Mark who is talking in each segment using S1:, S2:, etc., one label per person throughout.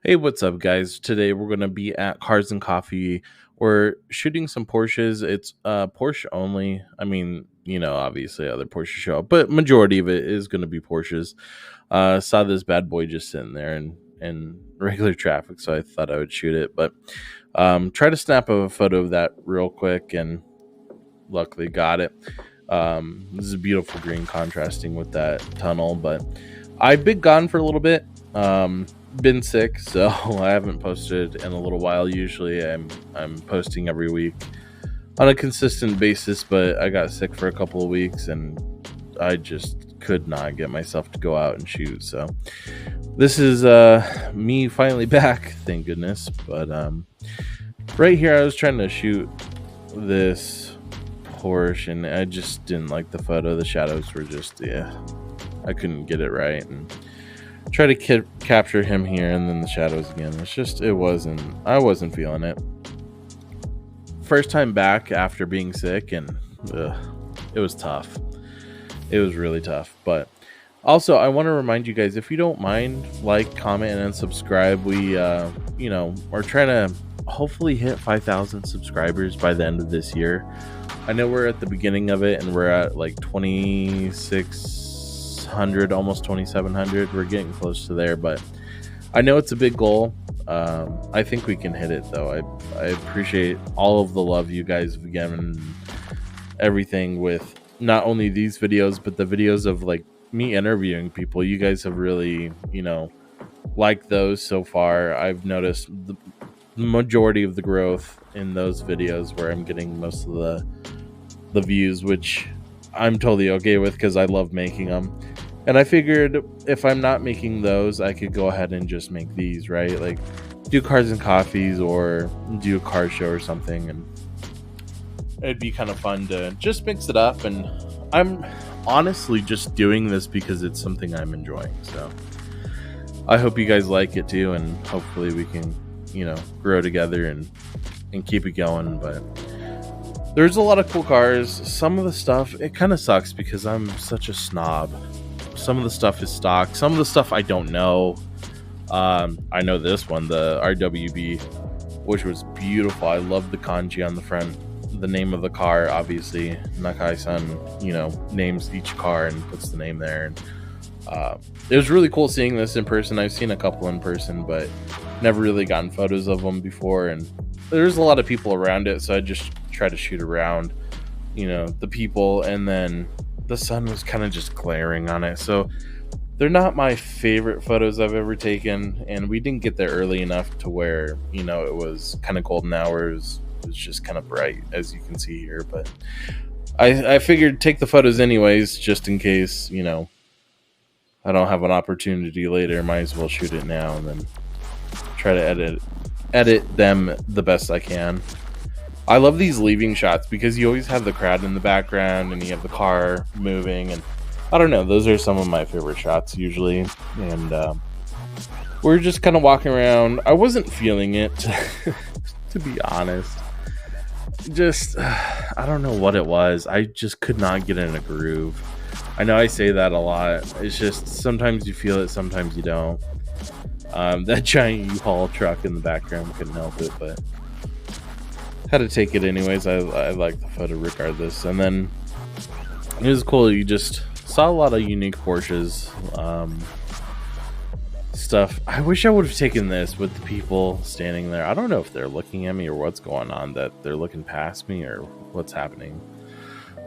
S1: Hey, what's up, guys? Today we're going to be at Cars and Coffee. We're shooting some Porsches. It's Porsche only. I mean, obviously other Porsche show up, but majority of it is going to be Porsches. Saw this bad boy just sitting there in regular traffic, so I thought I would shoot it. But try to snap a photo of that real quick, and luckily got it. This is a beautiful green contrasting with that tunnel, but I've been gone for a little bit. Been sick, so I haven't posted in a little while. Usually I'm posting every week on a consistent basis, but I got sick for a couple of weeks and I just could not get myself to go out and shoot. So this is me finally back, thank goodness. But right here I was trying to shoot this Porsche and I just didn't like the photo. The shadows were just, I couldn't get it right, and try to capture him here and then the shadows again. I wasn't feeling it. First time back after being sick, and it was tough. It was really tough. But also, I want to remind you guys, if you don't mind, like, comment, and subscribe. We are trying to hopefully hit 5,000 subscribers by the end of this year. I know we're at the beginning of it and we're at like 2,600, almost 2,700. We're getting close to there, but I know it's a big goal. I think we can hit it, though. I appreciate all of the love you guys have given, everything with not only these videos, but the videos of like me interviewing people. You guys have really, liked those so far. I've noticed the majority of the growth in those videos where I'm getting most of the views, which I'm totally okay with because I love making them. And I figured if I'm not making those, I could go ahead and just make these, right? Like do Cars and Coffees or do a car show or something, and it'd be kind of fun to just mix it up. And I'm honestly just doing this because it's something I'm enjoying. So I hope you guys like it too, and hopefully we can, grow together and keep it going. But there's a lot of cool cars. Some of the stuff, it kind of sucks because I'm such a snob. Some of the stuff is stock. Some of the stuff I don't know. I know this one, the RWB, which was beautiful. I love the kanji on the front. The name of the car, obviously, Nakai-san, names each car and puts the name there. And it was really cool seeing this in person. I've seen a couple in person, but never really gotten photos of them before. And there's a lot of people around it, so I just try to shoot around, the people. And then the sun was kind of just glaring on it, so they're not my favorite photos I've ever taken. And we didn't get there early enough to where, it was kind of golden hours. It was just kind of bright, as you can see here. But I figured take the photos anyways, just in case, I don't have an opportunity later. Might as well shoot it now and then try to edit them the best I can. I love these leaving shots because you always have the crowd in the background and you have the car moving, and I don't know, those are some of my favorite shots usually. And we're just kind of walking around. I wasn't feeling it to be honest. Just I don't know what it was. I just could not get in a groove. I know I say that a lot. It's just sometimes you feel it, sometimes you don't. That giant U-Haul truck in the background, couldn't help it, but had to take it anyways. I like the photo regardless. And then it was cool. You just saw a lot of unique Porsches stuff. I wish I would have taken this with the people standing there. I don't know if they're looking at me or what's going on, that they're looking past me or what's happening.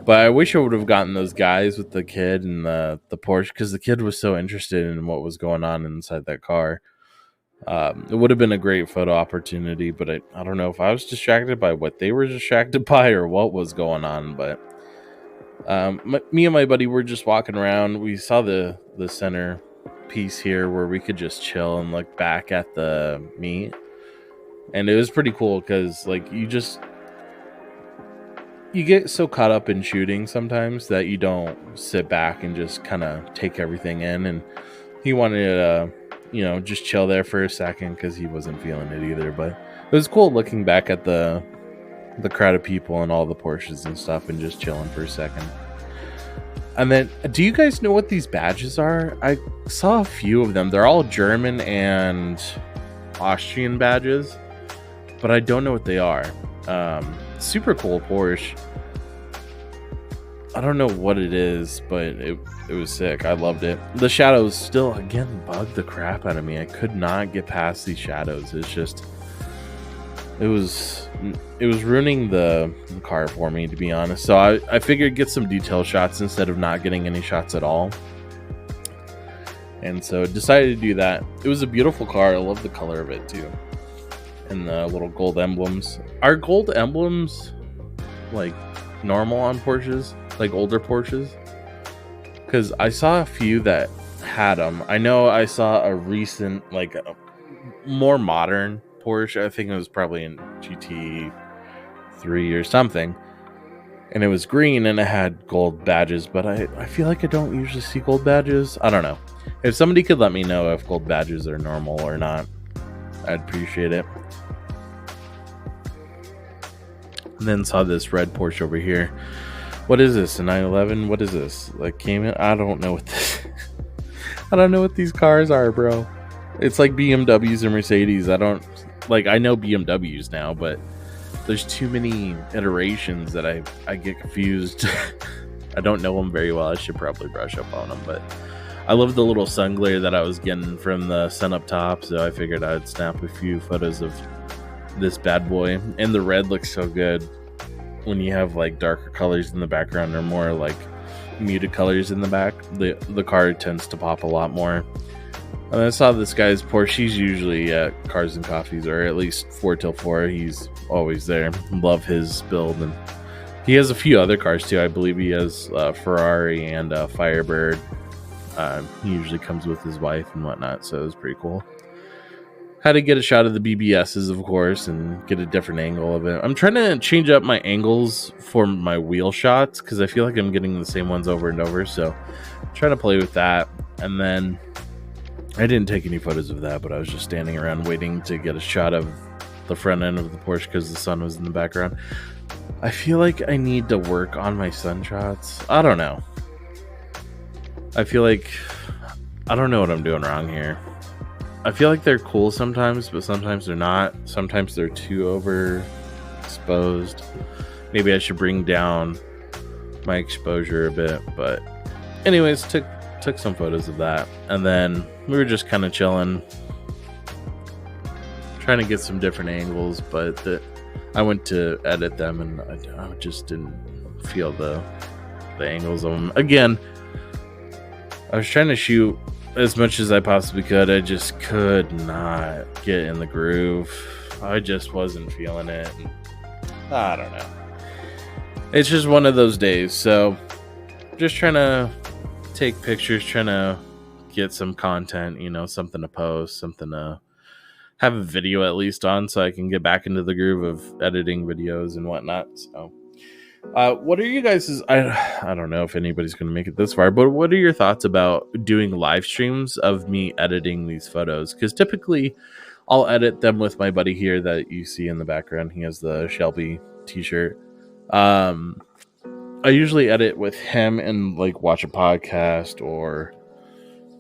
S1: But I wish I would have gotten those guys with the kid and the Porsche, because the kid was so interested in what was going on inside that car. It would have been a great photo opportunity, but I don't know if I was distracted by what they were distracted by or what was going on. But me and my buddy were just walking around. We saw the center piece here where we could just chill and look back at the meet, and it was pretty cool because like you get so caught up in shooting sometimes that you don't sit back and just kind of take everything in. And he wanted to just chill there for a second because he wasn't feeling it either. But it was cool looking back at the crowd of people and all the Porsches and stuff and just chilling for a second. And then, do you guys know what these badges are? I saw a few of them. They're all German and Austrian badges, but I don't know what they are. Super cool Porsche. I don't know what it is, but it was sick. I loved it. The shadows still, again, bugged the crap out of me. I could not get past these shadows. It's just, it was ruining the car for me, to be honest. So I figured get some detail shots instead of not getting any shots at all. And so decided to do that. It was a beautiful car. I love the color of it too. And the little gold emblems. Are gold emblems like normal on Porsches? Like older Porsches? Because I saw a few that had them. I know I saw a recent, like a more modern Porsche. I think it was probably in GT3 or something. And it was green and it had gold badges. But I feel like I don't usually see gold badges. I don't know. If somebody could let me know if gold badges are normal or not, I'd appreciate it. And then saw this red Porsche over here. What is this? A 911? What is this? Like Cayman? I don't know what this. I don't know what these cars are, bro. It's like BMWs and Mercedes. I know BMWs now, but there's too many iterations that I get confused. I don't know them very well. I should probably brush up on them, but I love the little sun glare that I was getting from the sun up top, so I figured I'd snap a few photos of this bad boy. And the red looks so good when you have like darker colors in the background or more like muted colors in the back. The car tends to pop a lot more. And I saw this guy's Porsche. He's usually at Cars and Coffees, or at least 4 till 4. He's always there. Love his build. And he has a few other cars too. I believe he has Ferrari and Firebird. He usually comes with his wife and whatnot, so it was pretty cool. Had to get a shot of the BBSs, of course, and get a different angle of it. I'm trying to change up my angles for my wheel shots because I feel like I'm getting the same ones over and over. So I'm trying to play with that. And then I didn't take any photos of that, but I was just standing around waiting to get a shot of the front end of the Porsche because the sun was in the background. I feel like I need to work on my sun shots. I don't know. I feel like I don't know what I'm doing wrong here. I feel like they're cool sometimes, but sometimes they're not. Sometimes they're too overexposed. Maybe I should bring down my exposure a bit. But anyways, took some photos of that. And then we were just kind of chilling, trying to get some different angles. But I went to edit them and I just didn't feel the angles of them. Again, I was trying to shoot as much as I possibly could. I just could not get in the groove. I just wasn't feeling it. I don't know. It's just one of those days. So just trying to take pictures, trying to get some content, something to post, something to have a video at least on so I can get back into the groove of editing videos and whatnot. So what are you guys' I don't know if anybody's going to make it this far, but what are your thoughts about doing live streams of me editing these photos? Because typically I'll edit them with my buddy here that you see in the background. He has the Shelby t-shirt. I usually edit with him and like watch a podcast or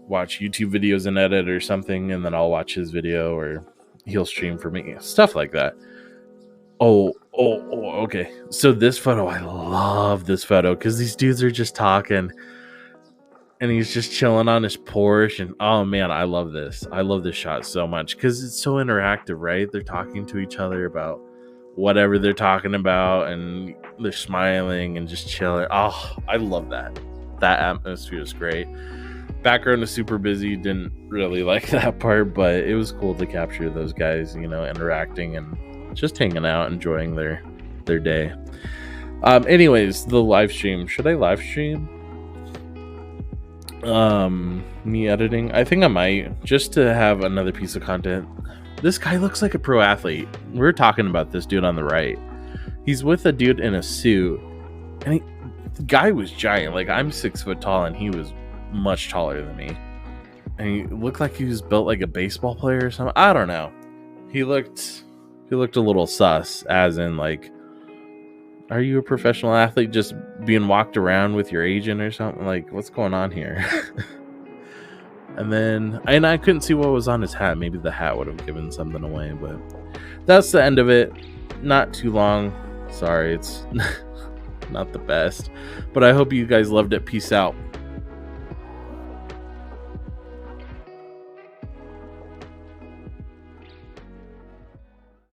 S1: watch YouTube videos and edit or something, and then I'll watch his video or he'll stream for me, stuff like that. Oh, okay. So this photo, I love this photo because these dudes are just talking and he's just chilling on his Porsche. And oh man, I love this. I love this shot so much because it's so interactive, right? They're talking to each other about whatever they're talking about and they're smiling and just chilling. Oh, I love that. That atmosphere is great. Background is super busy. Didn't really like that part, but it was cool to capture those guys, interacting and just hanging out, enjoying their day. Anyways, the live stream. Should I live stream? Me editing? I think I might, just to have another piece of content. This guy looks like a pro athlete. We're talking about this dude on the right. He's with a dude in a suit, and the guy was giant. Like, I'm 6 foot tall, and he was much taller than me. And he looked like he was built like a baseball player or something. I don't know. He looked a little sus, as in like, are you a professional athlete just being walked around with your agent or something? Like, what's going on here? And I couldn't see what was on his hat. Maybe the hat would have given something away, but that's the end of it. Not too long. Sorry, it's not the best, but I hope you guys loved it. Peace out.